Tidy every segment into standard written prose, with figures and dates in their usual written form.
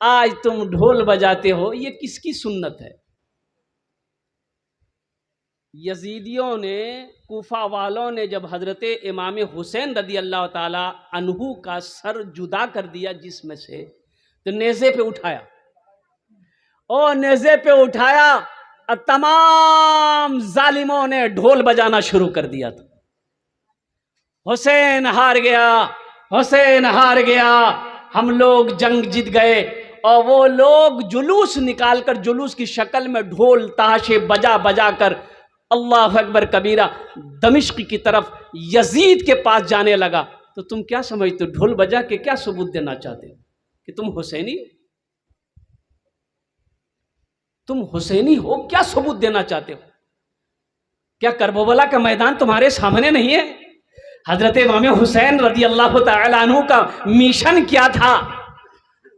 आज तुम ढोल बजाते हो, ये किसकी सुन्नत है? यजीदियों ने, कूफा वालों ने जब हजरत इमाम हुसैन रदी अल्लाह ताला अन्हु का सर जुदा कर दिया जिस्म से, तो नेज़े पे उठाया, और नेज़े पे उठाया और तमाम जालिमों ने ढोल बजाना शुरू कर दिया था। हुसैन हार गया, हुसैन हार गया, हम लोग जंग जीत गए। और वो लोग जुलूस निकालकर, जुलूस की शक्ल में ढोल ताशे बजा बजा कर अल्लाह अकबर कबीरा दमिश्क की तरफ यजीद के पास जाने लगा। तो तुम क्या समझते हो, ढोल बजा के क्या सबूत देना चाहते हो कि तुम हुसैनी, तुम हुसैनी हो? क्या सबूत देना चाहते हो? क्या करबला का मैदान तुम्हारे सामने नहीं है? हजरत इमाम हुसैन रजी अल्लाह तआला अन्हु का मिशन क्या था?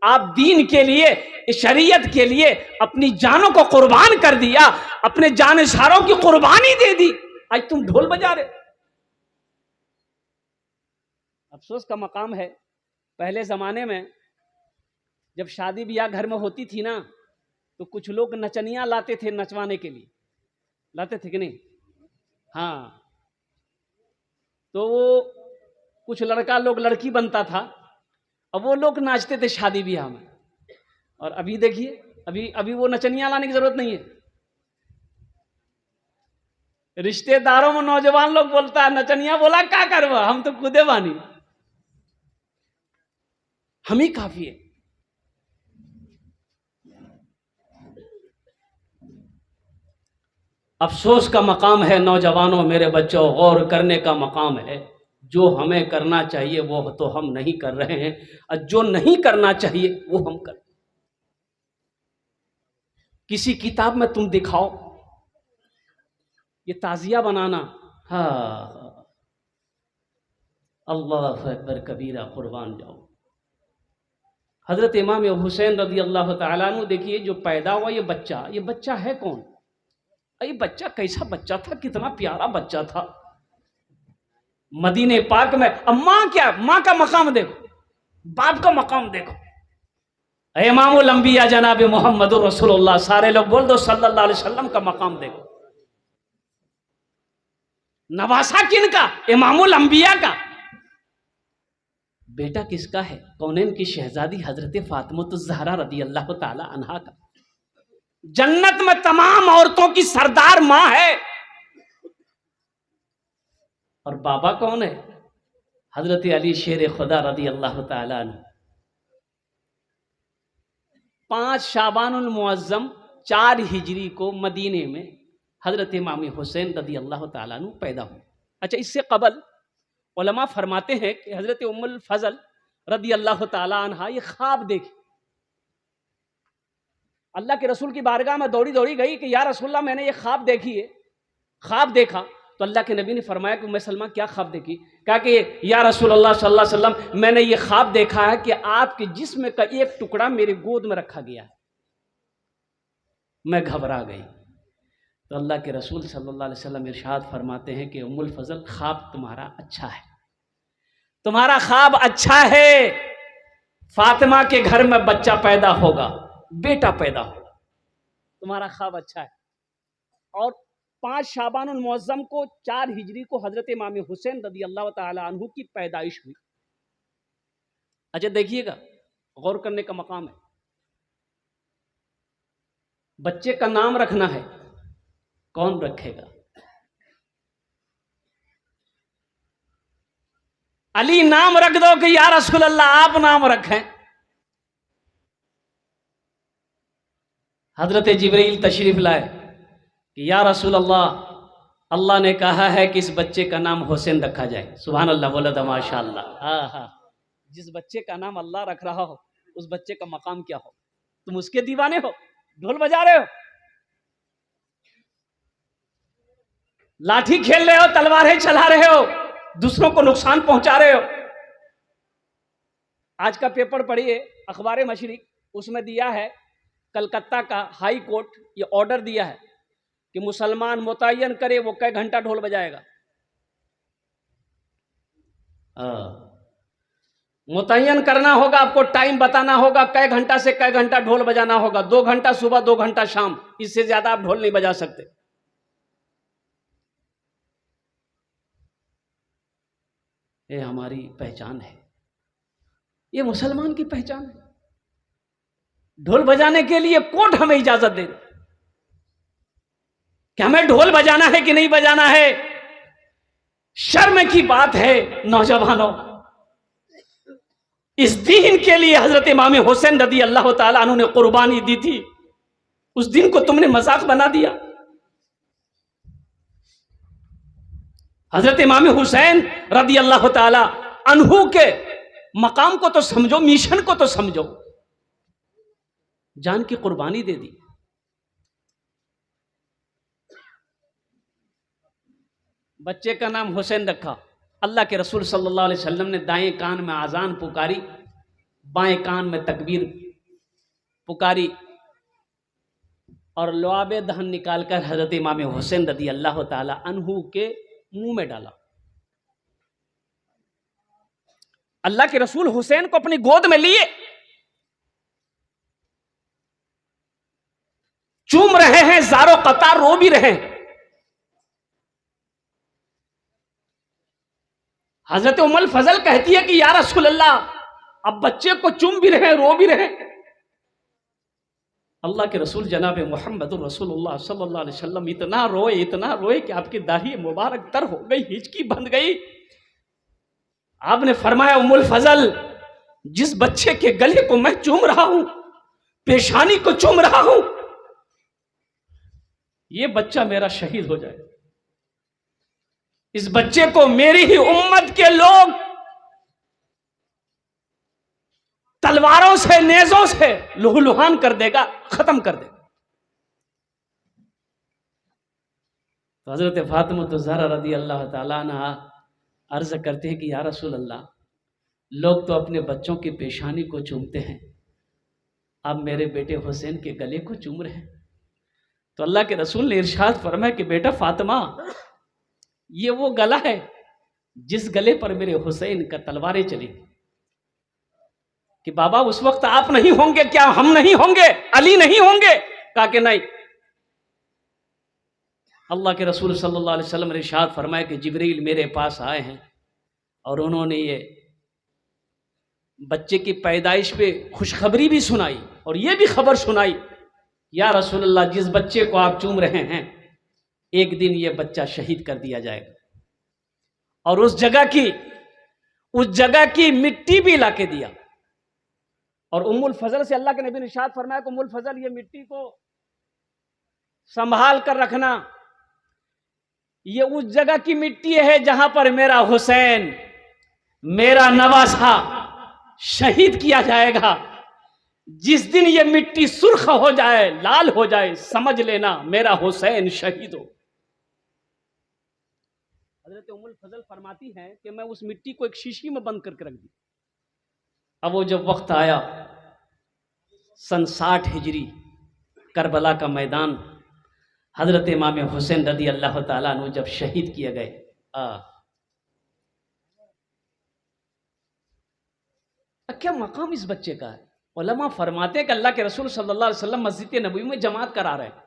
आप दीन के लिए, शरीयत के लिए अपनी जानों को कुर्बान कर दिया, अपने जानसारों की कुर्बानी दे दी। आज तुम ढोल बजा रहे। अफसोस का मकाम है, पहले जमाने में जब शादी ब्याह घर में होती थी ना, तो कुछ लोग नचनियां लाते थे नचवाने के लिए, लाते थे कि नहीं? हाँ, तो वो कुछ लड़का लोग लड़की बनता था, अब वो लोग नाचते थे शादी ब्याह में। और अभी देखिए, अभी वो नचनियां लाने की जरूरत नहीं है। रिश्तेदारों में नौजवान लोग बोलता है नचनिया, बोला क्या करवा, हम तो खुदे बानी, हम ही काफी है। अफसोस का मकाम है नौजवानों, मेरे बच्चों, गौर करने का मकाम है। जो हमें करना चाहिए वो तो हम नहीं कर रहे हैं, और जो नहीं करना चाहिए वो हम कर। किसी किताब में तुम दिखाओ ये ताजिया बनाना, हाँ, अल्लाह अकबर कबीरा, कुर्बान जाओ। हजरत इमाम हुसैन रजी अल्लाह तआला अन्हु, देखिए जो पैदा हुआ ये बच्चा है कौन? ये बच्चा कैसा बच्चा था, कितना प्यारा बच्चा था। मदीने पाक में, अब माँ क्या, माँ का मकाम देखो, बाप का मकाम देखो। इमामुल अंबिया जनाब मोहम्मद रसूलुल्लाह, सारे लोग बोल दो सल्लल्लाहु अलैहि वसल्लम का मकाम देखो। नवासा किनका? इमामुल अंबिया का। बेटा किसका है? कौनैन की शहजादी हजरत फातिमा ज़हरा रदी अल्लाह ताला अन्हा का। जन्नत में तमाम औरतों की सरदार मां है। और बाबा कौन है? हजरत अली शेर खुदा रदी अल्लाह ताला अन्हु। 5 शाबानुल मुअज्जम 4 हिजरी को मदीने में हजरत इमाम हुसैन रदी अल्लाह ताला अन्हु पैदा हुए। अच्छा, इससे कबल उलमा फरमाते हैं कि हजरत उम्मुल फजल रदी अल्लाह ताला अन्हा ये ख्वाब देखी, अल्लाह के रसूल की बारगाह में दौड़ी दौड़ी गई कि या रसूलल्लाह, मैंने ये ख्वाब देखी है, ख्वाब देखा। तो अल्लाह के नबी ने फरमाया कि उम्मे सलमा क्या ख्वाब देखी? कहा कि या रसूलल्लाह सल्लल्लाहु अलैहि वसल्लम, मैंने ये ख्वाब देखा है कि आपके जिस्म का एक टुकड़ा मेरे गोद में रखा गया है। मैं घबरा गई। तो अल्लाह के रसूल सल्लल्लाहु अलैहि वसल्लम इरशाद फरमाते हैं कि उम्मुल फजल, ख्वाब तुम्हारा अच्छा है, तुम्हारा ख्वाब अच्छा है। फातिमा के घर में बच्चा पैदा होगा, बेटा पैदा होगा, तुम्हारा ख्वाब अच्छा है। और 5 शाबानुल मुअज्जम को 4 हिजरी को हजरत इमाम हुसैन रदी अल्लाह ताला अन्हु की पैदाइश हुई। अच्छा देखिएगा, गौर करने का मकाम है। बच्चे का नाम रखना है, कौन रखेगा? अली नाम रख दो कि या रसूल अल्लाह आप नाम रखें। हजरत जिब्रील तशरीफ लाए कि या रसूल अल्लाह, अल्लाह ने कहा है कि इस बच्चे का नाम हुसैन रखा जाए। सुभान अल्लाह, बोला था माशाअल्लाह। हाँ हाँ, जिस बच्चे का नाम अल्लाह रख रहा हो उस बच्चे का मकाम क्या हो? तुम उसके दीवाने हो, ढोल बजा रहे हो, लाठी खेल रहे हो, तलवारें चला रहे हो, दूसरों को नुकसान पहुंचा रहे हो। आज का पेपर पढ़िए, अखबार मशरिक, उसमें दिया है कलकत्ता का हाई कोर्ट ये ऑर्डर दिया है कि मुसलमान मुतय्यन करे वो कई घंटा ढोल बजाएगा। मुतय्यन करना होगा, आपको टाइम बताना होगा, कै घंटा से कै घंटा ढोल बजाना होगा। 2 घंटा सुबह, 2 घंटा शाम, इससे ज्यादा आप ढोल नहीं बजा सकते। ये हमारी पहचान है, ये मुसलमान की पहचान है। ढोल बजाने के लिए कोर्ट हमें इजाजत दे कि हमें ढोल बजाना है कि नहीं बजाना है। शर्म की बात है नौजवानों, इस दीन के लिए हजरत इमाम हुसैन रदी अल्लाह ताला अन्हु ने कुर्बानी दी थी, उस दिन को तुमने मजाक बना दिया। हजरत इमाम हुसैन रदी अल्लाह ताला अन्हु के मकाम को तो समझो, मिशन को तो समझो, जान की कुर्बानी दे दी। बच्चे का नाम हुसैन रखा। अल्लाह के रसूल सल्लल्लाहु अलैहि वसल्लम ने दाएं कान में आजान पुकारी, बाएं कान में तकबीर पुकारी और लुआबे दहन निकालकर हजरत इमाम हुसैन रदी अल्लाह ताला अन्हु के मुंह में डाला। अल्लाह के रसूल हुसैन को अपनी गोद में लिए, चूम रहे हैं, जारो कतार रो भी रहे हैं। हजरत उम्मुल फजल कहती है कि या रसूल अल्लाह, अब बच्चे को चूम भी रहे, रो भी रहे। अल्लाह के रसूल जनाब मुहम्मदुर रसूलुल्लाह सल्लल्लाहु अलैहि वसल्लम इतना रोए कि आपकी दाढ़ी मुबारक तर हो गई, हिचकी बंध गई। आपने फरमाया, उम्मुल फजल, जिस बच्चे के गले को मैं चूम रहा हूं, पेशानी को चूम रहा हूं, ये बच्चा मेरा शहीद हो जाए। इस बच्चे को मेरी ही उम्मत के लोग तलवारों से, नेजों से लुहलुहान कर देगा, खत्म कर देगा। तो हजरत फातिमा तो ज़हरा रदी अल्लाह ताला अन्हा अर्ज करते हैं कि या रसूल अल्लाह, लोग तो अपने बच्चों की पेशानी को चूमते हैं, अब मेरे बेटे हुसैन के गले को चूम रहे हैं। तो अल्लाह के रसूल ने इरशाद फरमाया कि बेटा फातिमा, ये वो गला है जिस गले पर मेरे हुसैन का तलवारें चली। कि बाबा उस वक्त आप नहीं होंगे क्या, हम नहीं होंगे, अली नहीं होंगे? कहा कि नहीं। अल्लाह के रसूल सल्लल्लाहु अलैहि वसल्लम ने इरशाद फरमाया कि जिब्रील मेरे पास आए हैं और उन्होंने ये बच्चे की पैदाइश पे खुशखबरी भी सुनाई और ये भी खबर सुनाई, या रसूल अल्लाह, जिस बच्चे को आप चूम रहे हैं, एक दिन ये बच्चा शहीद कर दिया जाएगा। और उस जगह की मिट्टी भी लाके दिया। और उम्मुल फजल से अल्लाह के नबी ने इरशाद फरमाया कि उम्मुल फजल, ये मिट्टी को संभाल कर रखना, ये उस जगह की मिट्टी है जहां पर मेरा हुसैन, मेरा नवासा शहीद किया जाएगा। जिस दिन ये मिट्टी सुर्ख हो जाए, लाल हो जाए, समझ लेना मेरा हुसैन शहीद हो। हजरत उम्मुल फजल फरमाती हैं कि मैं उस मिट्टी को एक शीशी में बंद करके रख दी। अब वो जब वक्त आया, सन 60 हिजरी, करबला का मैदान, हजरत इमाम हुसैन रदी अल्लाह ताला अन्हु जब शहीद किए गए, क्या मकाम इस बच्चे का है। उलमा फरमाते कि अल्लाह के रसूल सल्लल्लाहु अलैहि वसल्लम मस्जिद नबवी में जमात करा रहे हैं।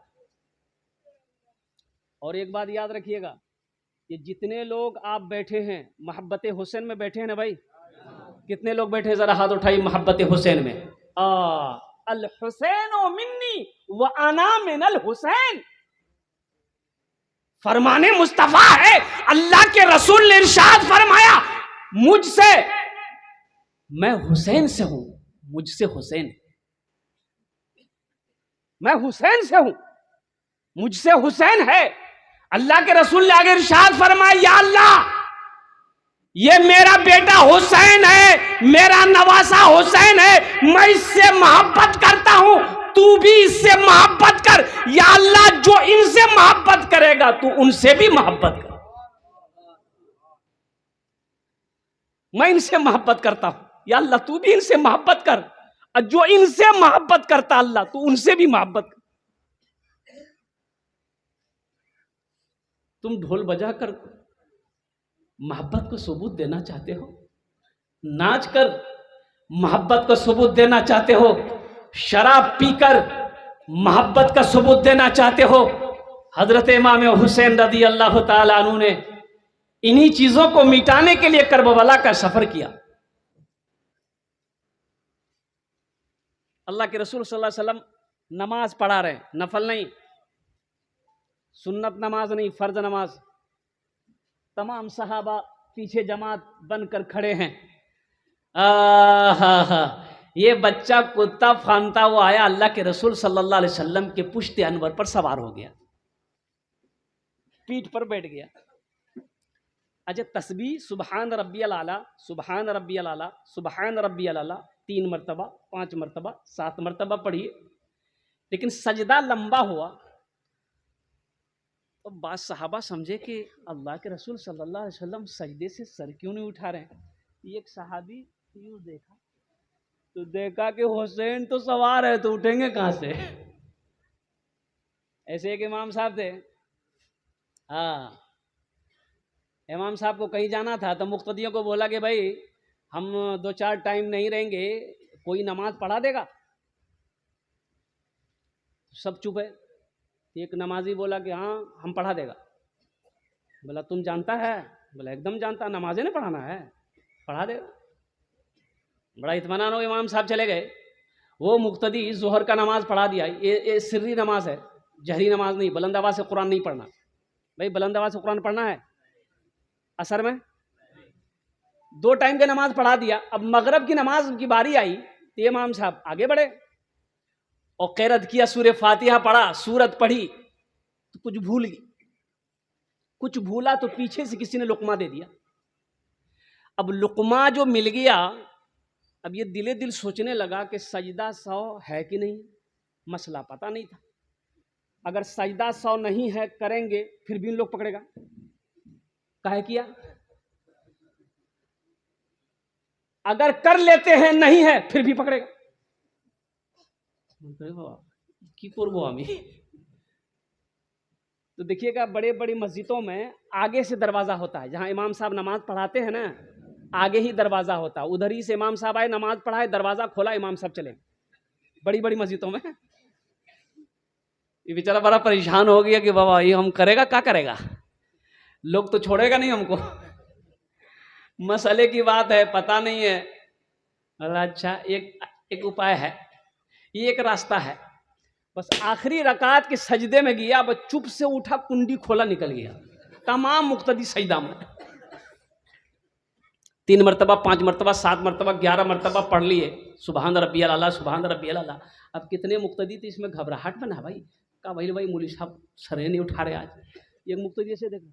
और एक बात याद रखिएगा कि जितने लोग आप बैठे हैं मोहब्बत हुसैन में बैठे हैं ना भाई, कितने लोग बैठे, जरा हाथ उठाइए मोहब्बत हुसैन में। अल हुसैन मिन्नी व अना मिनल हुसैन, फरमाने मुस्तफा है। अल्लाह के रसूल ने इरशाद फरमाया, मुझसे, मैं हुसैन से हूं, मुझसे हुसैन, मैं हुसैन से हूं, मुझसे हुसैन है। अल्लाह के रसूल ने आगे इरशाद फरमाया, या अल्लाह, ये मेरा बेटा हुसैन है, मेरा नवासा हुसैन है, मैं इससे मोहब्बत करता हूं, तू भी इससे मोहब्बत कर। या अल्लाह, जो इनसे मोहब्बत करेगा तू उनसे भी मोहब्बत कर। मैं इनसे मोहब्बत करता हूं, या अल्लाह तू भी इनसे मोहब्बत कर, और जो इनसे मोहब्बत करता अल्लाह तू उनसे भी मोहब्बत कर। तुम ढोल बजा कर मोहब्बत को सबूत देना चाहते हो, नाच कर मोहब्बत का सबूत देना चाहते हो, शराब पीकर मोहब्बत का सबूत देना चाहते हो, हजरत इमाम हुसैन रदी अल्लाह ताला अन्हु ने इन्हीं चीजों को मिटाने के लिए करबला का सफर किया। अल्लाह के रसूल सल्लल्लाहु अलैहि वसल्लम नमाज पढ़ा रहे, नफल नहीं, सुन्नत नमाज नहीं, फर्ज नमाज। तमाम सहाबा पीछे जमात बनकर खड़े हैं। ये बच्चा कुत्ता फानता हुआ आया, अल्लाह के रसूल सल्लल्लाहु अलैहि वसल्लम के पुश्ते अनवर पर सवार हो गया, पीठ पर बैठ गया। अच्छा, तस्बीह सुबहान रब्बियल आला, सुबहान रब्बियल आला, सुबहान रब्बियल आला 3 मरतबा, 5 मरतबा, 7 मरतबा पढ़िए, लेकिन सजदा लंबा हुआ। तो बाद सहाबा समझे कि अल्लाह के रसूल सल्लल्लाहु अलैहि वसल्लम सजदे से सर क्यों नहीं उठा रहे हैं। एक सहाबी यूं देखा तो देखा कि हुसैन तो सवार है, तो उठेंगे कहाँ से। ऐसे एक इमाम साहब थे, हाँ, इमाम साहब को कहीं जाना था तो मुक्तदियों को बोला कि भाई हम 2-4 टाइम नहीं रहेंगे, कोई नमाज पढ़ा देगा। सब चुप है। एक नमाजी बोला कि हाँ हम पढ़ा देगा। बोला तुम जानता है? बोला एकदम जानता, नमाजें नहीं पढ़ाना है, पढ़ा देगा। बड़ा इत्मीनान हो, इमाम साहब चले गए। वो मुक्तदी जोहर का नमाज पढ़ा दिया। ये सिर्री नमाज है, जहरी नमाज नहीं, बुलंद आवाज से कुरान नहीं पढ़ना। भाई बुलंद आवाज से कुरान पढ़ना है असर में। 2 टाइम की नमाज पढ़ा दिया। अब मगरब की नमाज की बारी आई तो इमाम साहब आगे बढ़े और क़िरात किया, सूरह फातिहा पढ़ा, सूरत पढ़ी तो कुछ भूल गई, कुछ भूला तो पीछे से किसी ने लुकमा दे दिया। अब लुकमा जो मिल गया, अब ये दिले दिल सोचने लगा कि सजदा 100 है कि नहीं, मसला पता नहीं था। अगर सजदा 100 नहीं है करेंगे फिर भी इन लोग पकड़ेगा, काहे किया। अगर कर लेते हैं नहीं है फिर भी पकड़ेगा, की करबो आमी। तो देखिएगा बड़े बड़ी मस्जिदों में आगे से दरवाजा होता है, जहां इमाम साहब नमाज पढ़ाते हैं ना, आगे ही दरवाजा होता है। उधर ही से इमाम साहब आए, नमाज पढ़ाए, दरवाजा खोला, इमाम साहब चले। बड़ी बड़ी मस्जिदों में ये बेचारा बड़ा परेशान हो गया कि बाबा ये हम करेगा, क्या करेगा, लोग तो छोड़ेगा नहीं हमको, मसले की बात है, पता नहीं है। अच्छा, एक उपाय है, ये एक रास्ता है। बस आखिरी रकात के सजदे में गया, बस चुप से उठा, कुंडी खोला, निकल गया। तमाम मुक्तदी सजदा में 3 मरतबा, 5 मरतबा, 7 मरतबा, 11 मरतबा पढ़ लिए सुबहान रब्बियल आला, सुबहान रब्बियल आला। अब कितने मुक्तदी थे, इसमें घबराहट बना भाई, का भाई मौलवी साहब सरे नहीं उठा रहे आज। एक मुक्तदी से देखो,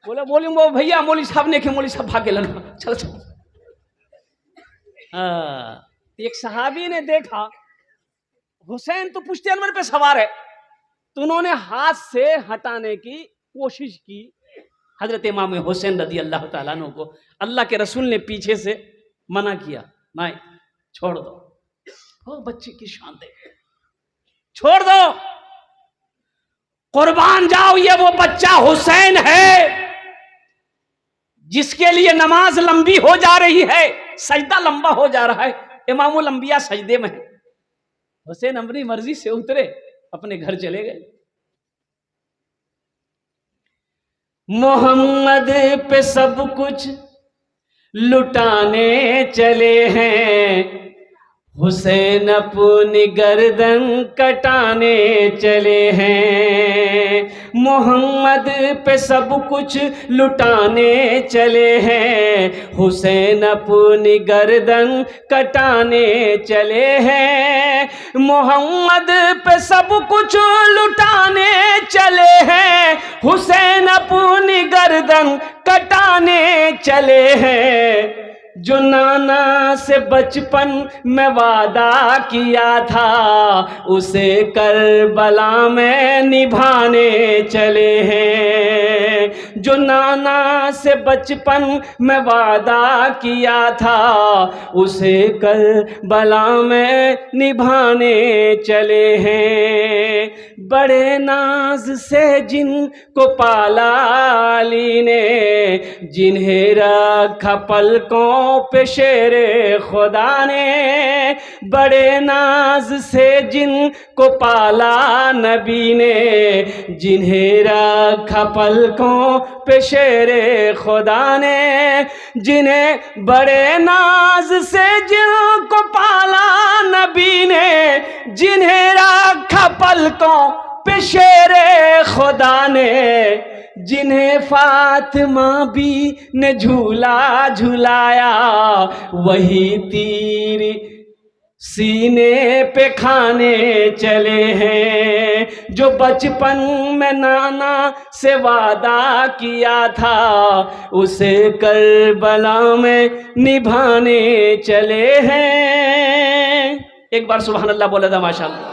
बोले बोली वो भैया मौलवी साहब ने, मौलवी साहब भागे लना, चल चल। एक सहाबी ने देखा हुसैन तो पुश्ते अनवर पे सवार है, तो उन्होंने हाथ से हटाने की कोशिश की हजरत इमाम हुसैन रदी अल्लाह ताला अन्हु को। अल्लाह के रसूल ने पीछे से मना किया, नहीं छोड़ दो, हो बच्चे की शान दे, छोड़ दो, कुर्बान जाओ, ये वो बच्चा हुसैन है जिसके लिए नमाज लंबी हो जा रही है, सजदा लंबा हो जा रहा है, इमामुल अंबिया सजदे में है। हुसैन अपनी मर्जी से उतरे, अपने घर चले गए। मोहम्मद पे सब कुछ लुटाने चले हैं, हुसैन अपनी गर्दन कटाने चले हैं। मोहम्मद पे सब कुछ लुटाने चले हैं, हुसैन अपनी गर्दन कटाने चले हैं। मोहम्मद पे सब कुछ लुटाने चले हैं, हुसैन अपनी गर्दन कटाने चले हैं। जो नाना से बचपन में वादा किया था, उसे करबला में निभाने चले हैं। जो नाना से बचपन में वादा किया था, उसे करबला में निभाने चले हैं। बड़े नाज से जिनको पाला अली ने, जिन्हें रखा पलकों पे शेरे खुदा ने। बड़े नाज से जिनको पाला नबी ने, जिन्हें रखा पलकों पे शेरे खुदा ने। जिन्हें बड़े नाज से जिनको पाला नबी ने, जिन्हें रखा पलकों पे शेरे खुदा ने। जिन्हें फातिमा भी ने झूला झुलाया, वही तीर सीने पे खाने चले हैं। जो बचपन में नाना से वादा किया था, उसे करबला में निभाने चले हैं। एक बार सुभान अल्लाह बोला था माशाअल्लाह।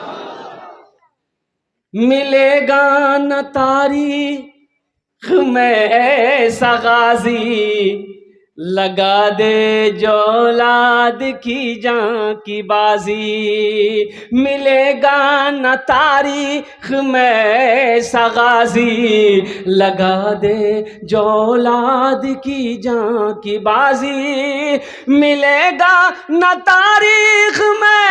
मिलेगा न तारीख में ऐसा गाजी, लगा दे जो औलाद की जान की बाजी। मिलेगा न तारीख में ऐसा गाजी, लगा दे जो औलाद की जान की बाजी। मिलेगा न तारीख में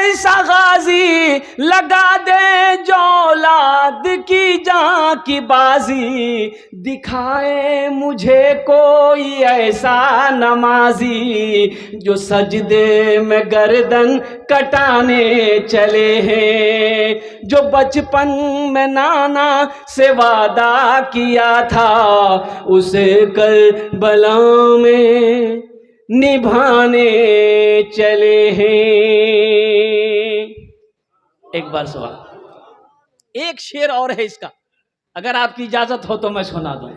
ऐसा गाजी, लगा दे जो औलाद की जान की बाजी। दिखाए मुझे कोई ऐसा नमाजी, जो सजदे में गर्दन कटाने चले हैं। जो बचपन में नाना से वादा किया था, उसे करबला में निभाने चले हैं। एक बार सवाल, एक शेर और है इसका, अगर आपकी इजाजत हो तो मैं सुना दूं।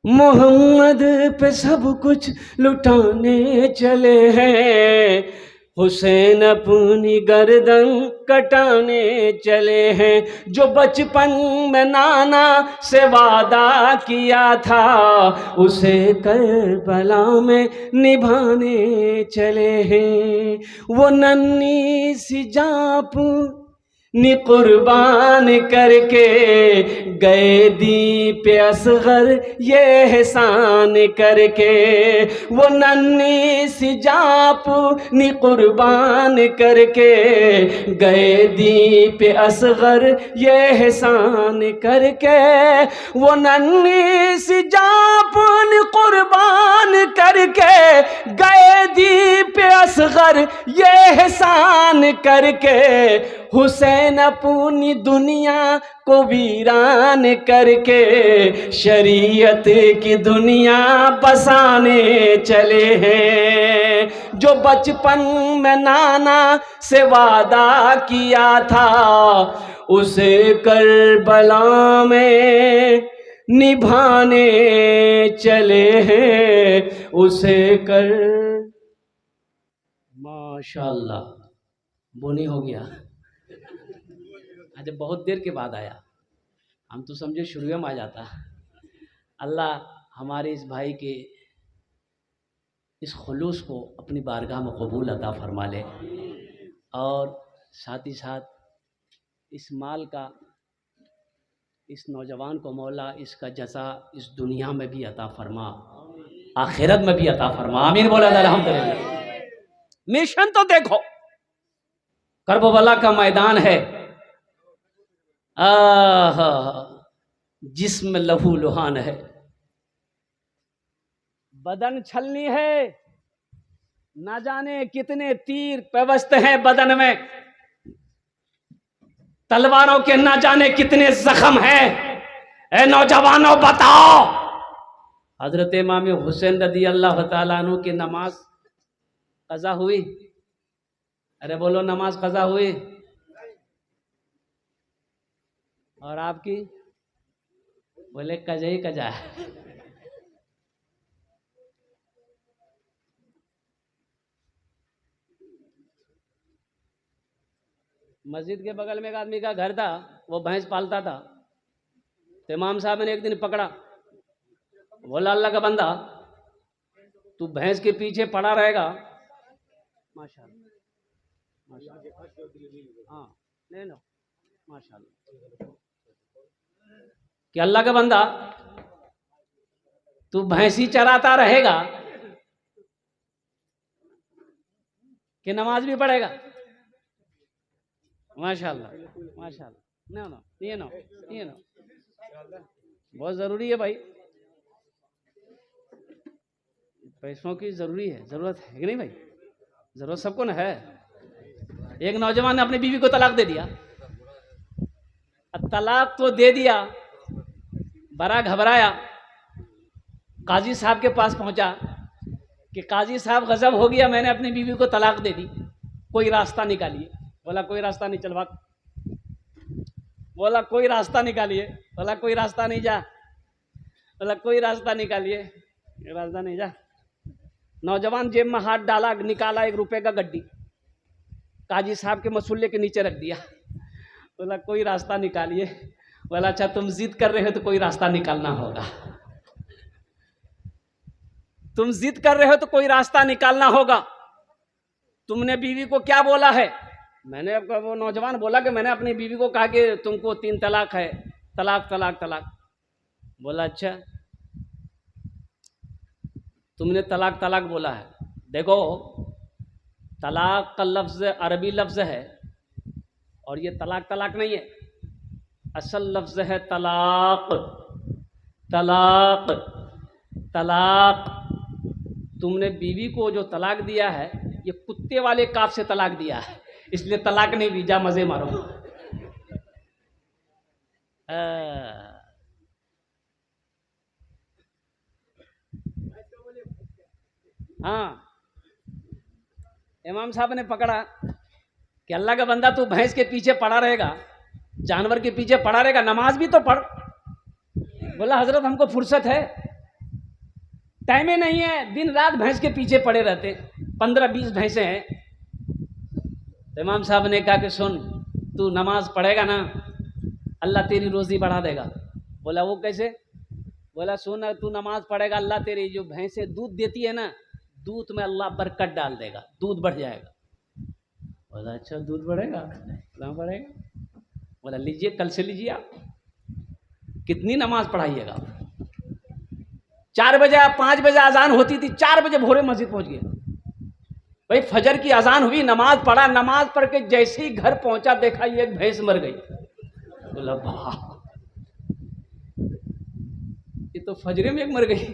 मोहम्मद पे सब कुछ लुटाने चले हैं, हुसैन अपनी गर्दन कटाने चले हैं। जो बचपन में नाना से वादा किया था, उसे करबला में निभाने चले हैं। वो नन्ही सी जाप नि कुर्बान करके गए दीप असगर ये एहसान करके। वो नन्ही सी जाप नि कुर्बान करके गए दीप असगर ये एहसान करके। वो नन्ही सी जाप नि कुर्बान करके गए दीप असगर ये एहसान करके। हुसैन अपनी दुनिया को वीरान करके शरीयत की दुनिया बसाने चले हैं। जो बचपन में नाना से वादा किया था, उसे करबला में निभाने चले हैं। उसे कर माशाअल्लाह बोनी हो गया। आज बहुत देर के बाद आया, हम तो समझे शुरू में आ जाता। अल्लाह हमारे इस भाई के इस खुलूस को अपनी बारगाह में कबूल अता फरमा ले, और साथ ही साथ इस माल का इस नौजवान को मौला इसका जज़ा इस दुनिया में भी अता फरमा, आखिरत में भी अता फरमा। आमीन बोला अल्हम्दुलिल्लाह। मिशन तो देखो, करबला का मैदान है, जिस्म लहू लुहान है, बदन छलनी है, ना जाने कितने तीर पेवस्त हैं बदन में, तलवारों के ना जाने कितने जख्म हैं। ए नौजवानों बताओ, हजरत इमाम हुसैन रज़ी अल्लाह तआला अन्हु की नमाज कज़ा हुई? अरे बोलो, नमाज कज़ा हुई? और आपकी? बोले कजा ही कजा। मस्जिद के बगल में एक आदमी का घर था, वो भैंस पालता था। तो इमाम साहब ने एक दिन पकड़ा, बोला अल्लाह का बंदा तू भैंस के पीछे पड़ा रहेगा, माशाअल्लाह, हाँ ले लो, माशाअल्लाह, कि अल्लाह का बंदा तू भैंसी चराता रहेगा कि नमाज भी पढ़ेगा। माशाअल्लाह माशाअल्लाह, नो नो ये नो ये नो, बहुत ज़रूरी है भाई, पैसों की ज़रूरी है, ज़रूरत है कि नहीं भाई, ज़रूरत सबको ना है। एक नौजवान ने अपनी बीवी को तलाक दे दिया, तलाक तो दे दिया, बड़ा घबराया, काजी साहब के पास पहुंचा कि काजी साहब गजब हो गया, मैंने अपनी बीवी को तलाक दे दी, कोई रास्ता निकालिए। बोला कोई रास्ता नहीं, चल भाग। बोला कोई रास्ता निकालिए, बोला कोई रास्ता नहीं, जा। बोला कोई रास्ता निकालिए, रास्ता नहीं, जा। नौजवान जेब में हाथ डाला, निकाला 1 रुपए का गड्डी, काजी साहब के मसूले के नीचे रख दिया। बोला कोई रास्ता निकालिए। बोला अच्छा तुम जिद कर रहे हो तो कोई रास्ता निकालना होगा, तुम जिद कर रहे हो तो कोई रास्ता निकालना होगा। तुमने बीवी को क्या बोला है? मैंने, वो नौजवान बोला कि मैंने अपनी बीवी को कहा कि तुमको 3 तलाक है, तलाक तलाक तलाक। बोला अच्छा तुमने तलाक तलाक बोला है, देखो तलाक का लफ्ज़ अरबी लफ्ज़ है और ये तलाक तलाक नहीं है, असल लफ्ज़ है तलाक। तलाक तलाक, तुमने बीवी को जो तलाक दिया है ये कुत्ते वाले काफ से तलाक दिया है, इसलिए तलाक नहीं दी, जा मज़े मारो। हाँ, इमाम साहब ने पकड़ा कि अल्लाह का बंदा तू भैंस के पीछे पड़ा रहेगा, जानवर के पीछे पड़ा रहेगा, नमाज भी तो पढ़। बोला हजरत हमको फुर्सत है, टाइम ही नहीं है, दिन रात भैंस के पीछे पड़े रहते, 15-20 भैंसे हैं। तो इमाम साहब ने कहा कि सुन, तू नमाज पढ़ेगा ना, अल्लाह तेरी रोज़ी बढ़ा देगा। बोला वो कैसे? बोला सुन, तू नमाज पढ़ेगा, अल्लाह तेरी जो भैंसे दूध देती है ना, दूध में अल्लाह बरकत डाल देगा, दूध बढ़ जाएगा। बोला अच्छा दूध बढ़ेगा, कहाँ बढ़ेगा? बोला लीजिए, कल से लीजिए आप। कितनी नमाज पढ़ाइएगा? 4 बजे 5 बजे अजान होती थी, 4 बजे भोरे मस्जिद पहुंच गया भाई, फजर की अजान हुई, नमाज पढ़ा, नमाज पढ़ के जैसे ही घर पहुंचा देखा ये एक भैंस मर गई। बोला वाह, ये तो फजरे में एक मर गई।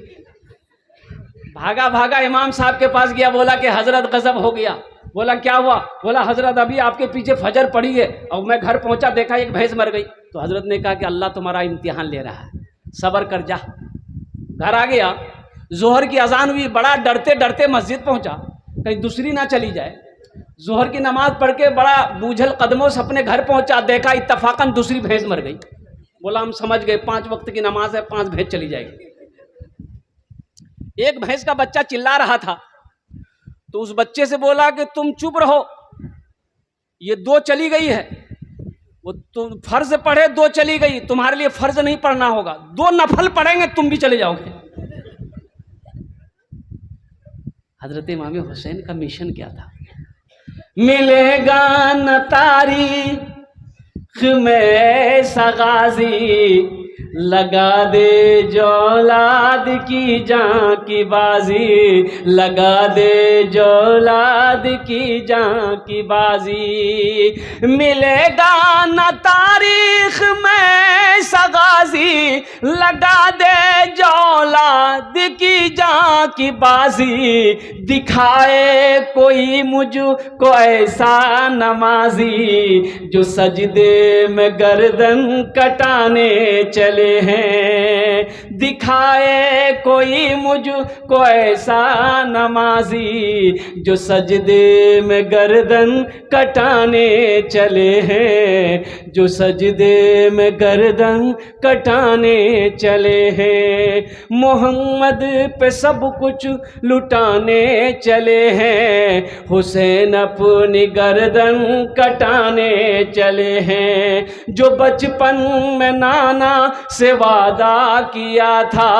भागा भागा इमाम साहब के पास गया, बोला कि हजरत गजब हो गया। बोला क्या हुआ? बोला हजरत अभी आपके पीछे फजर पड़ी है और मैं घर पहुंचा देखा एक भैंस मर गई। तो हजरत ने कहा कि अल्लाह तुम्हारा इम्तिहान ले रहा है, सब्र कर जा। घर आ गया, जोहर की अजान हुई, बड़ा डरते डरते मस्जिद पहुंचा, कहीं दूसरी ना चली जाए। जोहर की नमाज पढ़ के बड़ा बूझल कदमों से अपने घर पहुंचा, देखा इत्तफाकन दूसरी भैंस मर गई। बोला हम समझ गए 5 वक्त की नमाज है, 5 भैंस चली जाएगी। एक भैंस का बच्चा चिल्ला रहा था, तो उस बच्चे से बोला कि तुम चुप रहो, ये 2 चली गई है, वो तुम फर्ज पढ़े 2 चली गई, तुम्हारे लिए फर्ज नहीं पढ़ना होगा, 2 नफल पढ़ेंगे तुम भी चले जाओगे। हजरत इमाम हुसैन का मिशन क्या था? मिलेगा न तारीख में सगाजी, लगा दे जो औलाद की जां की बाजी, लगा दे जो औलाद की जां की बाजी। मिलेगा न तारीख में सगाजी, लगा दे जो औलाद की जां की बाजी। दिखाए कोई मुझको ऐसा नमाजी, जो सजदे में गर्दन कटाने चले हैं। दिखाए कोई मुझको ऐसा नमाजी जो सजदे में गर्दन कटाने चले हैं, जो सजदे में गर्दन कटाने चले हैं। मोहम्मद पे सब कुछ लुटाने चले हैं, हुसैन अपनी गर्दन कटाने चले हैं। जो बचपन में नाना से वादा किया था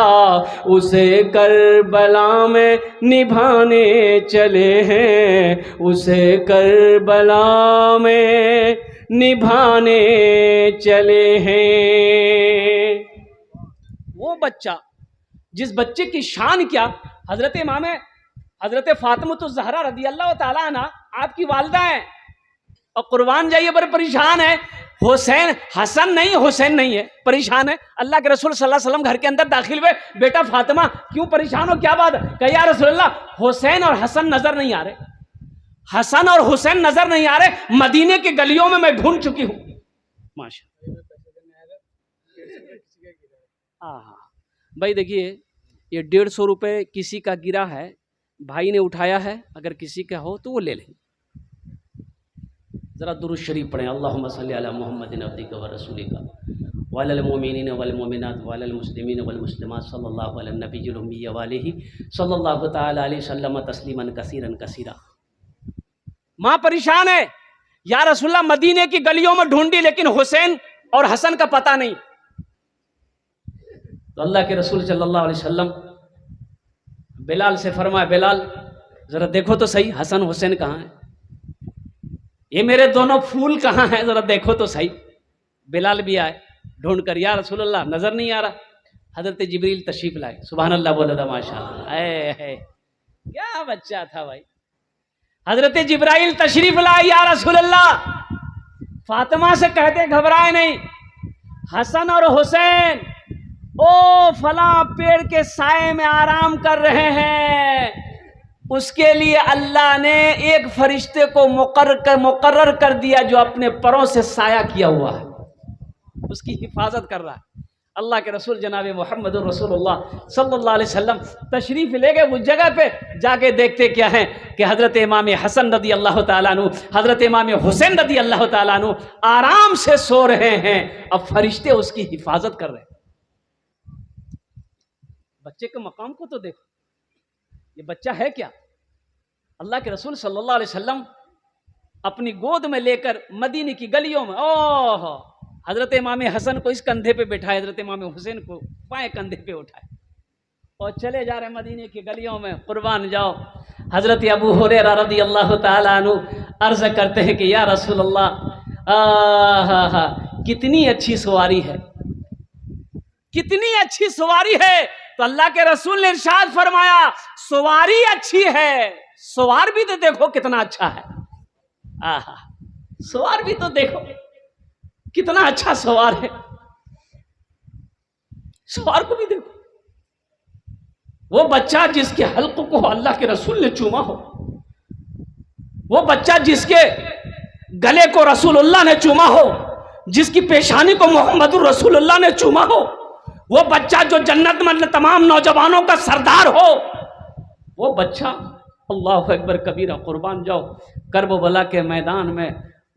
उसे करबला में निभाने चले हैं, उसे करबला में निभाने चले हैं। वो बच्चा जिस बच्चे की शान क्या, हजरत इमाम हजरत फातिमा ज़हरा रदी अल्लाह ताला अन्हा आपकी वालिदा है और कुर्बान जाइए बड़े परेशान है। हुसैन हसन नहीं, हुसैन नहीं है, परेशान है। अल्लाह के रसूल सल्लल्लाहु अलैहि वसल्लम घर के अंदर दाखिल हुए, बेटा फातिमा क्यों परेशान हो, क्या बात? कहा या रसूलल्लाह हुसैन और हसन नजर नहीं आ रहे, हसन और हुसैन नजर नहीं आ रहे, मदीने की गलियों में मैं ढूंढ चुकी हूं। माशा हाँ भाई, देखिए ये 150 रुपये किसी का गिरा है, भाई ने उठाया है, अगर किसी का हो तो वो ले लें। ज़रा दुरूद शरीफ पढ़ें, अल्लाहुम्मा सल्ली अला मुहम्मदिन अब्दिका व रसूलिका व अलल मुमिनीन वल मुमिनात व अलल मुस्लिमीन वल मुस्लिमात सल्लल्लाहु अला नबिय्यिल उम्मी व आलिहि सल्लल्लाहु तआला अलैहि वसल्लम तस्लीमन कसीरन कसीरा। माँ परेशान है, या रसूलल्लाह मदीने की गलियों में ढूंढी लेकिन हुसैन और हसन का पता नहीं। तो अल्लाह के रसूल सल्लल्लाहु अलैहि वसल्लम बिलाल से फरमाया, बिलाल ज़रा देखो तो सही हसन हुसैन कहाँ हैं, ये मेरे दोनों फूल कहाँ हैं, ज़रा देखो तो सही। बिलाल भी आए ढूंढ कर, या रसूलल्लाह नज़र नहीं आ रहा। हज़रत जिब्रील तशरीफ़ लाए, सुभान अल्लाह बोला था माशाअल्लाह, है क्या बच्चा था भाई। हज़रत जिब्राइल तशरीफ़ लाए, या रसूलल्लाह फातिमा से कहते घबराए नहीं, हसन और हुसैन ओ फला पेड़ के साए में आराम कर रहे हैं, उसके लिए अल्लाह ने एक फरिश्ते को मुकर्रर कर दिया जो अपने परों से साया किया हुआ है, उसकी हिफाजत कर रहा है। अल्लाह के रसूल जनाब मोहम्मद रसूलुल्लाह सल्लल्लाहु अलैहि वसल्लम तशरीफ़ ले गए उस जगह पे, जाके देखते क्या है कि हज़रत इमाम हसन रदी अल्लाह ताला अन्हु, हज़रत इमाम हुसैन रदी अल्लाह ताला अन्हु आराम से सो रहे हैं, अब फरिश्ते उसकी हिफाजत कर रहे हैं। बच्चे के मकाम को तो देखो, ये बच्चा है क्या? अल्लाह के रसूल सल्लल्लाहु अलैहि वसल्लम अपनी गोद में लेकर मदीने की गलियों में, ओह हजरत इमाम हसन को इस कंधे पे बैठाए, हजरत इमाम हुसैन को बाएं कंधे पे उठाए और चले जा रहे मदीने की गलियों में, कुर्बान जाओ। हजरत अबू हुरैरा रज़ी अल्लाह ताला अन्हु अर्ज करते हैं कि या रसूल अल्लाह कितनी अच्छी सवारी है, कितनी अच्छी सवारी है। तो अल्लाह के रसूल ने इरशाद फरमाया, सवारी अच्छी है, सवार भी तो देखो कितना अच्छा है। आहा, सवार भी तो देखो कितना अच्छा सवार है, सवार को भी देखो। वो बच्चा जिसके हल्क को अल्लाह के रसूल ने चूमा हो, वो बच्चा जिसके गले को रसूलुल्लाह ने चूमा हो, जिसकी पेशानी को मोहम्मदुर रसूलुल्लाह ने चूमा हो, वो बच्चा जो जन्नत में तमाम नौजवानों का सरदार हो, वो बच्चा अल्लाह अकबर कबीरा, कुर्बान जाओ। करबला के मैदान में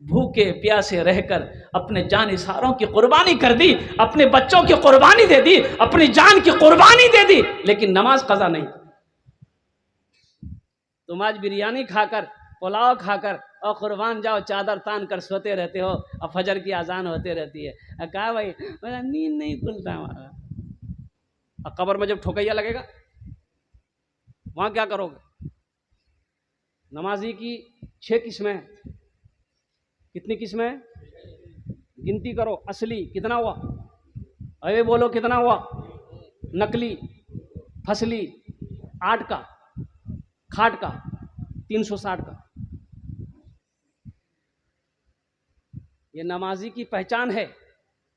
भूखे प्यासे रहकर अपने जान इसारों की कुर्बानी कर दी, अपने बच्चों की कुर्बानी दे दी, अपनी जान की कुर्बानी दे दी, लेकिन नमाज कज़ा नहीं। तुम आज बिरयानी खाकर, पुलाव खाकर और कुर्बान जाओ चादर तान कर सोते रहते हो और फजर की अजान होते रहती है। कहा भाई मेरा नींद नहीं खुलता हमारा। और कब्र में जब ठोकैया लगेगा वहां क्या करोगे? नमाजी की 6 किस्में, कितनी किस्में? गिनती करो। असली कितना हुआ? अरे बोलो कितना हुआ? नकली, फसली 8 का, खाट का 360 का। ये नमाजी की पहचान है।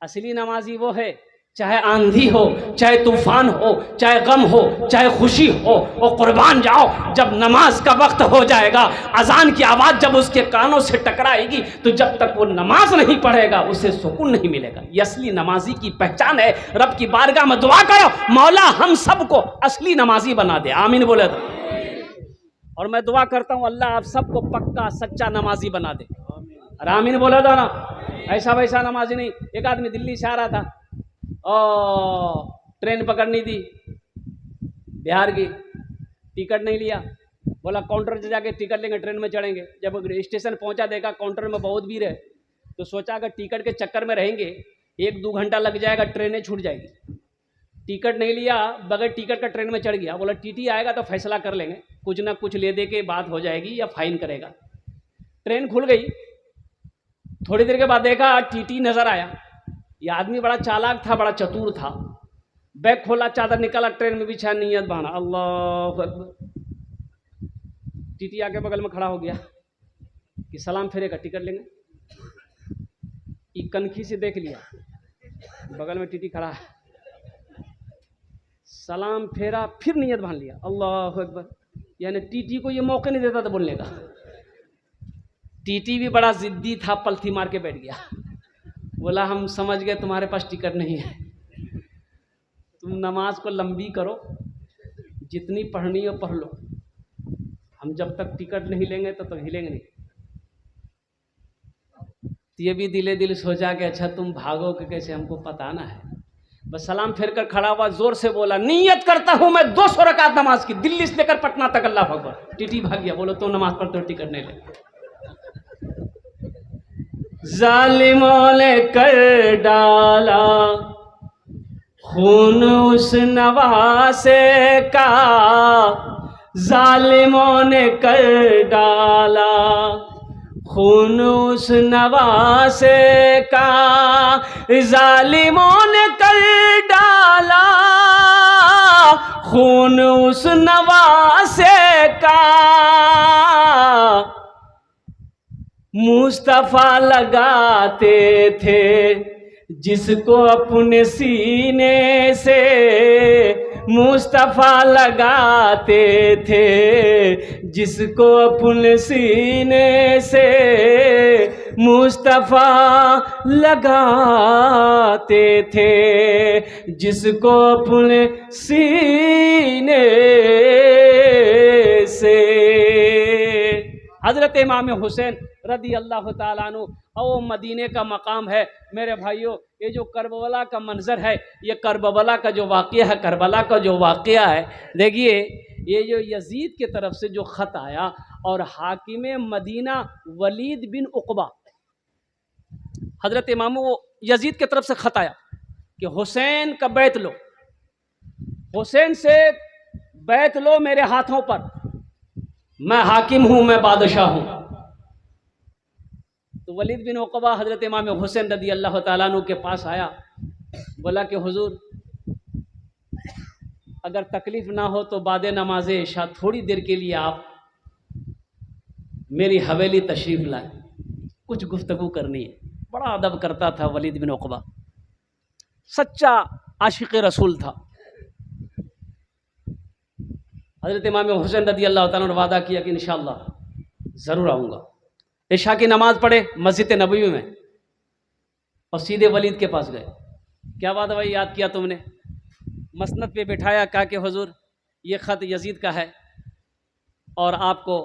असली नमाजी वो है चाहे आंधी हो, चाहे तूफान हो, चाहे गम हो, चाहे खुशी हो, वो कुर्बान जाओ। जब नमाज का वक्त हो जाएगा, अजान की आवाज़ जब उसके कानों से टकराएगी, तो जब तक वो नमाज नहीं पढ़ेगा उसे सुकून नहीं मिलेगा। ये असली नमाजी की पहचान है। रब की बारगाह में दुआ करो, मौला हम सबको असली नमाजी बना दे। आमीन बोले तो। और मैं दुआ करता हूँ अल्लाह आप सबको पक्का सच्चा नमाजी बना दे। और आमीन बोले दो ना। ऐसा वैसा नमाजी नहीं। एक आदमी दिल्ली से आ रहा था और ट्रेन पकड़नी थी बिहार की, टिकट नहीं लिया। बोला काउंटर से जाके टिकट लेंगे, ट्रेन में चढ़ेंगे। जब स्टेशन पहुंचा, देखा काउंटर में बहुत भीड़ है, तो सोचा अगर टिकट के चक्कर में रहेंगे 1-2 घंटा लग जाएगा, ट्रेनें छूट जाएगी। टिकट नहीं लिया, बगैर टिकट का ट्रेन में चढ़ गया। बोला टीटी आएगा तो फैसला कर लेंगे, कुछ ना कुछ ले दे के बात हो जाएगी या फाइन करेगा। ट्रेन खुल गई। थोड़ी देर के बाद देखा टीटी नजर आया। यह आदमी बड़ा चालाक था, बड़ा चतुर था। बैग खोला, चादर निकाला, ट्रेन में बिछा, नियत बना, अल्लाह अकबर। टीटी आके बगल में खड़ा हो गया कि सलाम फेरेगा, टिकट लेंगे। कनखी से देख लिया, बगल में टीटी खड़ा है। सलाम फेरा, फिर नियत बांध लिया, अल्लाह अकबर। यानी टीटी को ये मौका नहीं देता था बोलने का। टीटी भी बड़ा जिद्दी था, पलथी मार के बैठ गया। बोला हम समझ गए तुम्हारे पास टिकट नहीं है, तुम नमाज को लंबी करो, जितनी पढ़नी हो पढ़ लो, हम जब तक टिकट नहीं लेंगे तब तक हिलेंगे नहीं। तो ये भी दिले दिल सोचा कि अच्छा तुम भागोगे कैसे, हमको पता ना है। बस सलाम फेर कर खड़ा हुआ, जोर से बोला नियत करता हूं मैं 200 रकात नमाज की, दिल्ली से लेकर पटना तक, अल्लाह अकबर। टीटी भाग गया। बोलो तुम नमाज पढ़ते हो, टिकट नहीं ले। जालिमों ने कर डाला खून उस नवासे का, जालिमों ने कर डाला खून उस नवासे का, जालिमों ने कर डाला खून उस नवासे का। मुस्तफा लगाते थे जिसको अपने सीने से, मुस्तफा लगाते थे जिसको अपने सीने से, मुस्तफा लगाते थे जिसको अपने सीने से। हजरत इमाम हुसैन रदी अल्लाह ताला अन्हु, और मदीने का मकाम है मेरे भाइयों। ये जो करबला का मंजर है, ये करबला का जो वाक़या है, करबला का जो वाक़या है, देखिए ये जो यजीद के तरफ से जो ख़त आया, और हाकिम मदीना वलीद बिन उक़बा, हज़रत इमाम यजीद के तरफ से ख़त आया कि हुसैन का बैत लो, हुसैन से बैत लो मेरे हाथों पर, मैं हाकिम हूँ, मैं बादशाह हूँ। तो वलीद बिन उक़बा हज़रत इमाम हुसैन रदी अल्लाह ताला अन्हु के पास आया। बोला कि हुजूर अगर तकलीफ़ ना हो तो बाद नमाज इशा थोड़ी देर के लिए आप मेरी हवेली तशरीफ़ लाए, कुछ गुफ्तगू करनी है। बड़ा अदब करता था वलीद बिन उक़बा, सच्चा आशिक़ रसूल था। हज़रत इमाम हुसैन रदी अल्लाह ताला ने वादा किया कि इंशाअल्लाह ज़रूर आऊँगा। इशा की नमाज़ पढ़े मस्जिद नबवी में और सीधे वलीद के पास गए। क्या बात है भाई, याद किया तुमने? मसनद पे बिठाया, कहा कि हुजूर ये ख़त यजीद का है और आपको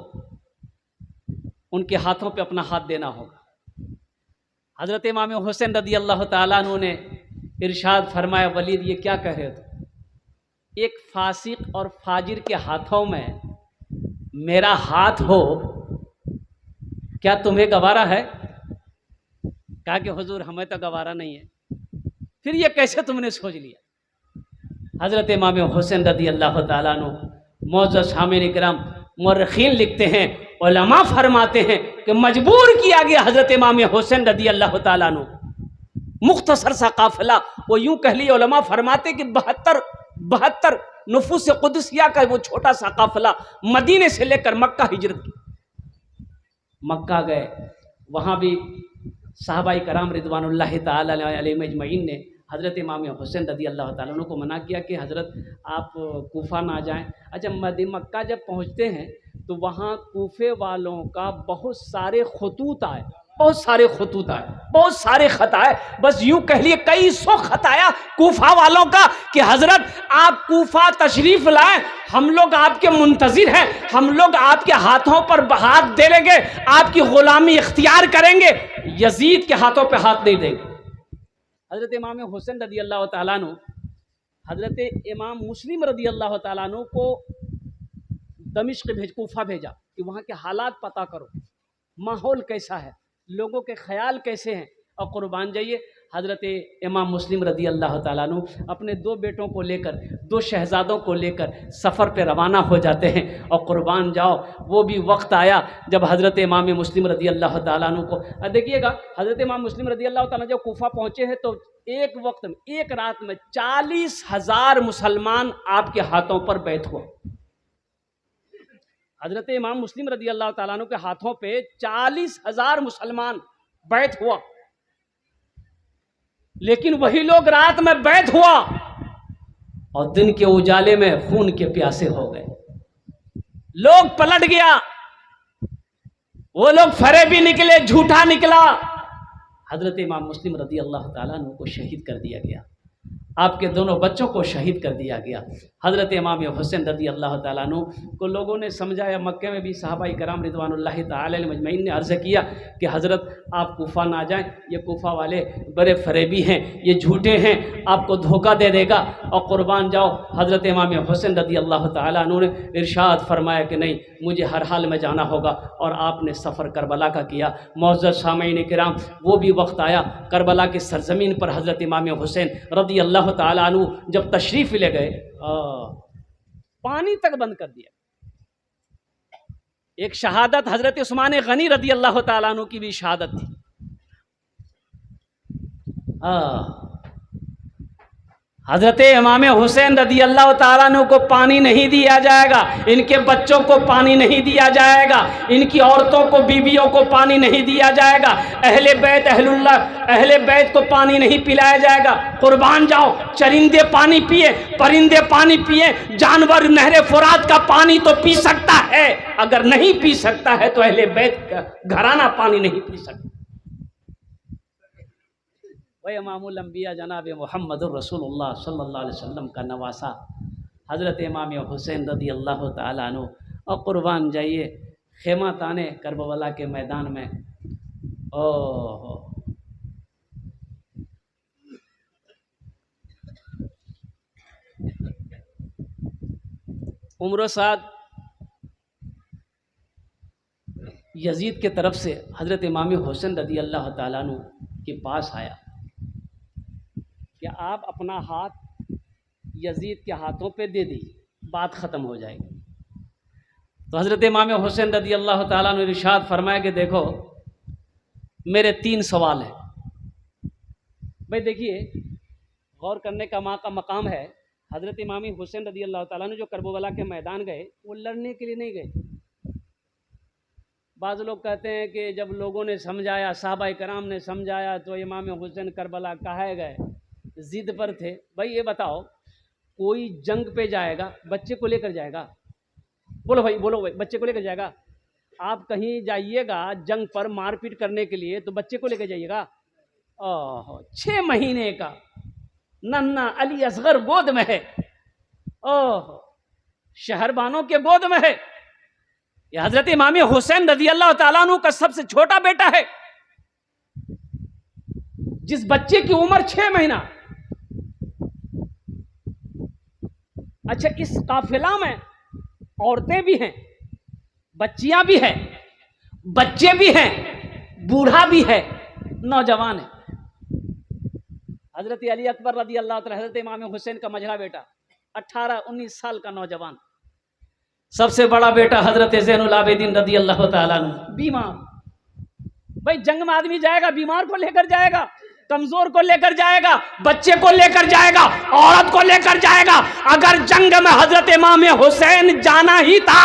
उनके हाथों पे अपना हाथ देना होगा। हज़रत इमाम हुसैन रदी अल्लाह ताला अन्हु ने इरशाद फरमाया, वलीद ये क्या कह रहे हो? एक फासिक और फाजिर के हाथों में मेरा हाथ हो, क्या तुम्हें गवारा है? कहा कि हुजूर हमें तो गवारा नहीं है। फिर ये कैसे तुमने सोच लिया? हज़रत इमाम हुसैन रदी अल्लाह ताला अन्हु, मौजूद शामिल इकराम, मुर्रखीन लिखते हैं, उलमा फरमाते हैं कि मजबूर किया गया हज़रत इमाम हुसैन रदी अल्लाह ताला अन्हु। मुख्तसर सा काफिला, वो यूँ कह लिए, उलमा फरमाते कि 72 नुफूस कुदसिया का वो छोटा सा काफिला मदीने से लेकर मक्का हिजरत की। मक्का गए, वहाँ भी साहबाई कराम रिदवानुल्लाहि ताला अलैहिम अजमईन ने हज़रत इमाम हुसैन रज़ी अल्लाह ताला अन्हु को मना किया कि हज़रत आप कूफ़ा ना जाएं। अच्छा, मक्का जब पहुंचते हैं तो वहाँ कूफ़े वालों का बहुत सारे खतूत आए, बहुत सारे खतूत आए, बहुत सारे खत आए, बस यूं कह लिए कई सौ खत आया कूफा वालों का कि हजरत आप कूफा तशरीफ लाएं, हम लोग आपके मुंतजिर हैं, हम लोग आपके हाथों पर हाथ दे लेंगे, आपकी गुलामी इख्तियार करेंगे, यजीद के हाथों पे हाथ नहीं देंगे। हजरत इमाम हुसैन रदी अल्लाह ताला अन्हु हजरत इमाम मुस्लिम रदी अल्लाह ताला अन्हु को दमिश्क कूफा भेजा कि वहाँ के हालात पता करो, माहौल कैसा है, लोगों के ख्याल कैसे हैं, और कुर्बान जाइए हज़रत इमाम मुस्लिम रदी अल्लाह ताला अन्हु अपने दो बेटों को लेकर, दो शहज़ादों को लेकर सफ़र पे रवाना हो जाते हैं। और कुर्बान जाओ वो भी वक्त आया जब हज़रत इमाम मुस्लिम रदी अल्लाह ताला अन्हु को, देखिएगा हज़रत इमाम मुस्लिम रदी अल्लाह ताला जब कूफा पहुँचे हैं तो एक वक्त में, एक रात में 40,000 मुसलमान आपके हाथों पर बैठ हुआ। हज़रत इमाम मुस्लिम रदी अल्लाह ताला अन्हु के हाथों पे 40,000 मुसलमान बैठ हुआ, लेकिन वही लोग रात में बैठ हुआ और दिन के उजाले में खून के प्यासे हो गए। लोग पलट गया, वो लोग फरे भी निकले, झूठा निकला। हज़रत इमाम मुस्लिम रदी अल्लाह ताला अन्हु को शहीद कर दिया गया, आपके दोनों बच्चों को शहीद कर दिया गया। हज़रत इमाम हुसैन रदी अल्लाह ताला अन्हु को लोगों ने समझाया, मक्के में भी सहाबाई कराम रिदवानुल्लाहि ताला अलैहिम अजमईन ने अर्ज़ किया कि हज़रत आप कूफा ना जाएं, ये कूफा वाले बड़े फरेबी हैं, ये झूठे हैं, आपको धोखा दे देगा। और कुर्बान जाओ हज़रत इमाम हुसैन रदी अल्लाह ताला अन्हु ने इरशाद फरमाया कि नहीं, मुझे हर हाल में जाना होगा, और आपने सफ़र करबला का किया। मुअज़्ज़ज़ सामईन किराम, वो भी वक्त आया करबला की सरजमीन पर हज़रत इमाम हुसैन रदी अल्लाह ताला अन्हु जब तशरीफ ले गए, पानी तक बंद कर दिया। एक शहादत हजरत उस्मान गनी रदी अल्लाह ताला अन्हु की भी शहादत थी। हजरत इमाम हुसैन रदी अल्लाह ताला अन्हु को पानी नहीं दिया जाएगा, इनके बच्चों को पानी नहीं दिया जाएगा, इनकी औरतों को, बीवियों को पानी नहीं दिया जाएगा, अहले बैत अहलुल्लाह अहले बैत को पानी नहीं पिलाया जाएगा। कुर्बान जाओ, चरिंदे पानी पिए, परिंदे पानी पिए, जानवर नहरे फुरात का पानी तो पी सकता है, अगर नहीं पी सकता है तो अहले बैत का घराना पानी नहीं पी सकता। वह इमामुल अंबिया जनाब मुहम्मदुर रसूलुल्लाह सल्लल्लाहु अलैहि वसल्लम का नवासा हज़रत इमाम हुसैन रदी अल्लाह ताला अन्हु। और कुर्बान जाइए खेमा ताने करबला के मैदान में, ओह उम्र साद यजीद के तरफ से हज़रत इमाम हुसैन रदी अल्लाह ताला अन्हु के पास आया कि आप अपना हाथ यजीद के हाथों पे दे दीजिए, बात ख़त्म हो जाएगी। तो हज़रत इमाम हुसैन रदी अल्लाह ताला अन्हु ने इरशाद फरमाया कि देखो मेरे 3 सवाल हैं। भाई देखिए, गौर करने का माँ का मकाम है। हज़रत इमाम हुसैन रदी अल्लाह ताला अन्हु जो करबला के मैदान गए, वो लड़ने के लिए नहीं गए। बाज़ लोग कहते हैं कि जब लोगों ने समझाया, सहाबाए कराम ने समझाया, तो इमाम हुसैन करबला कहे गए, जिद पर थे। भाई ये बताओ, कोई जंग पे जाएगा, बच्चे को लेकर जाएगा? बोलो भाई, बोलो भाई, बच्चे को लेकर जाएगा? आप कहीं जाइएगा जंग पर मारपीट करने के लिए तो बच्चे को लेकर जाइएगा? ओह, 6 महीने का नन्ना अली असगर गोद में है, ओह शहरबानों के गोद में है। यह हजरत इमाम हुसैन रज़ी अल्लाह ताला अन्हु का सबसे छोटा बेटा है, जिस बच्चे की उम्र 6 महीना। अच्छा, इस काफिला में औरतें भी हैं, बच्चियां भी हैं, बच्चे भी हैं, बूढ़ा भी है, नौजवान है। हजरत अली अकबर रदी अल्लाह ताला, हजरत इमाम हुसैन का मझला बेटा 18-19 साल का नौजवान। सबसे बड़ा बेटा हजरत ज़ैनुल आबिदीन रदी अल्लाह ताला अन्हु बीमार। भाई जंग में आदमी जाएगा, बीमार को लेकर जाएगा, कमजोर को लेकर जाएगा, बच्चे को लेकर जाएगा, औरत को लेकर जाएगा। अगर जंग में हजरत इमाम हुसैन जाना ही था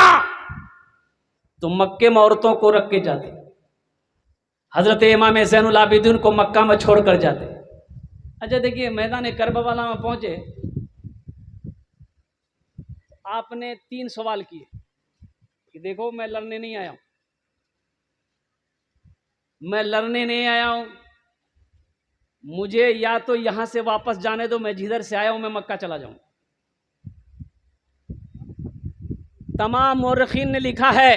तो मक्के में औरतों को रख के जाते, हजरत इमाम ज़ैनुल आबिदीन को मक्का में छोड़कर जाते। अच्छा देखिए, मैदान करबला में पहुंचे, आपने 3 सवाल किए कि देखो मैं लड़ने नहीं आया हूं, मैं लड़ने नहीं आया हूं, मुझे या तो यहां से वापस जाने दो, मैं जिधर से आया हूं मैं मक्का चला जाऊं। तमाम मुर्रिखीन ने लिखा है,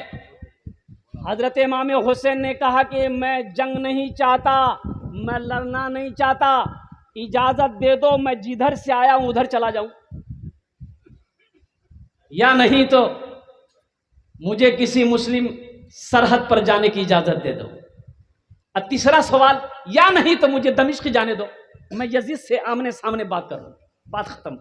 हजरत इमाम हुसैन ने कहा कि मैं जंग नहीं चाहता, मैं लड़ना नहीं चाहता, इजाजत दे दो, मैं जिधर से आया हूं उधर चला जाऊं, या नहीं तो मुझे किसी मुस्लिम सरहद पर जाने की इजाजत दे दो। और तीसरा सवाल, या नहीं तो मुझे दमिश्क जाने दो, मैं यजीद से आमने सामने बात करूं, बात खत्म।